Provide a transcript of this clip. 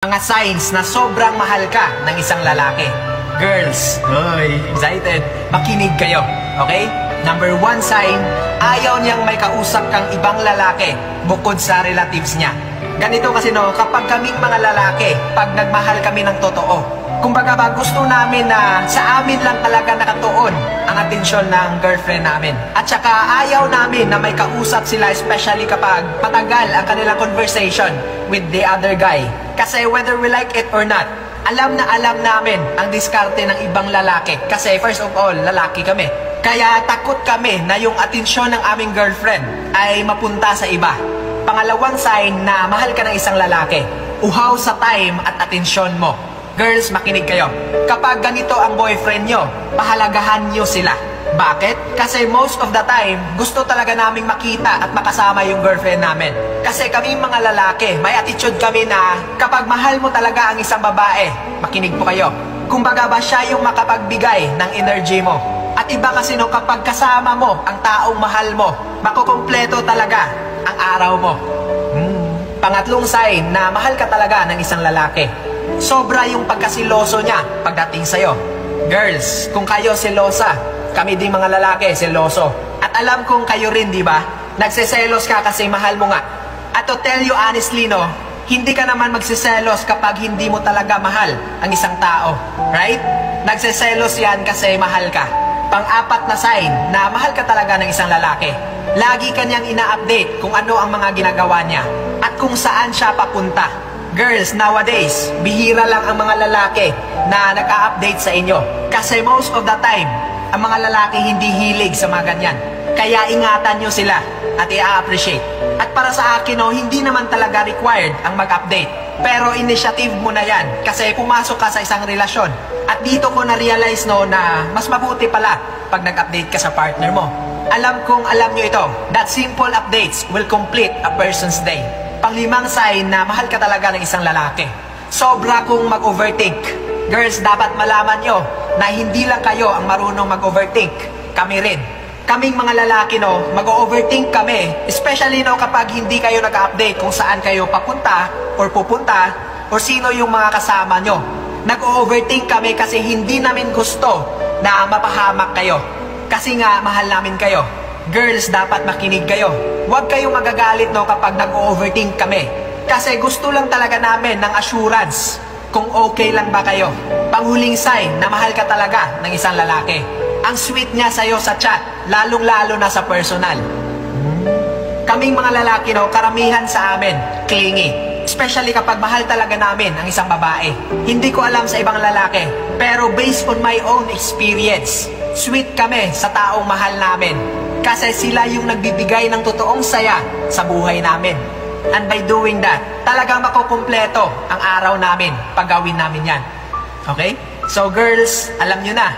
Mga signs na sobrang mahal ka ng isang lalaki. Girls, excited, makinig kayo, okay? Number 1 sign, ayaw niyang may kausap kang ibang lalaki bukod sa relatives niya. Ganito kasi kapag kaming mga lalaki, pag nagmahal kami ng totoo, kumbaga ba gusto namin na sa amin lang talaga nakatuon ang atensyon ng girlfriend namin. At saka ayaw namin na may kausap sila, especially kapag matagal ang kanilang conversation with the other guy. Kasi whether we like it or not, alam na alam namin ang diskarte ng ibang lalaki. Kasi first of all, lalaki kami. Kaya takot kami na yung atensyon ng aming girlfriend ay mapunta sa iba. Pangalawang sign na mahal ka ng isang lalaki, uhaw sa time at atensyon mo. Girls, makinig kayo. Kapag ganito ang boyfriend nyo, pahalagahan nyo sila. Bakit? Kasi most of the time, gusto talaga naming makita at makasama yung girlfriend namin. Kasi kami mga lalaki, may attitude kami na kapag mahal mo talaga ang isang babae, makinig po kayo, kumbaga ba siya yung makapagbigay ng energy mo. At iba kasi kapag kasama mo ang taong mahal mo, makukumpleto talaga ang araw mo. Pangatlong sign na mahal ka talaga ng isang lalaki, sobra yung pagkasiloso niya pagdating sa'yo. Girls, kung kayo selosa, kami din mga lalaki, seloso. At alam kong kayo rin, di ba? Nagseselos ka kasi mahal mo nga. At to tell you honestly, hindi ka naman magseselos kapag hindi mo talaga mahal ang isang tao. Right? Nagseselos yan kasi mahal ka. Pang-apat na sign na mahal ka talaga ng isang lalaki, lagi ka niyang ina-update kung ano ang mga ginagawa niya at kung saan siya papunta. Girls, nowadays, bihira lang ang mga lalaki na nag-a-update sa inyo. Kasi most of the time, ang mga lalaki hindi hilig sa mga ganyan. Kaya ingatan nyo sila at i-appreciate. At para sa akin, hindi naman talaga required ang mag-update. Pero initiative mo na yan kasi pumasok ka sa isang relasyon. At dito ko na-realize na mas mabuti pala pag nag-update ka sa partner mo. Alam kong alam nyo ito, that simple updates will complete a person's day. Panglimang sign na mahal ka talaga ng isang lalaki, sobra kong mag-overthink. Girls, dapat malaman nyo na hindi lang kayo ang marunong mag-overthink. Kami rin. Kaming mga lalaki, mag-overthink kami. Especially kapag hindi kayo nag-update kung saan kayo papunta or pupunta or sino yung mga kasama nyo. Nag-overthink kami kasi hindi namin gusto na mapahamak kayo. Kasi nga, mahal namin kayo. Girls, dapat makinig kayo. Huwag kayong magagalit kapag nag-overthink kami. Kasi gusto lang talaga namin ng assurance kung okay lang ba kayo. Panghuling sign na mahal ka talaga ng isang lalaki, ang sweet niya sa'yo sa chat, lalong-lalo na sa personal. Kaming mga lalaki, karamihan sa amin, clingy. Especially kapag mahal talaga namin ang isang babae. Hindi ko alam sa ibang lalaki, pero based on my own experience, sweet kami sa taong mahal namin. Kasi sila yung nagbibigay ng totoong saya sa buhay namin. And by doing that, talagang makukumpleto ang araw namin pag gawin namin yan. Okay? So girls, alam nyo na,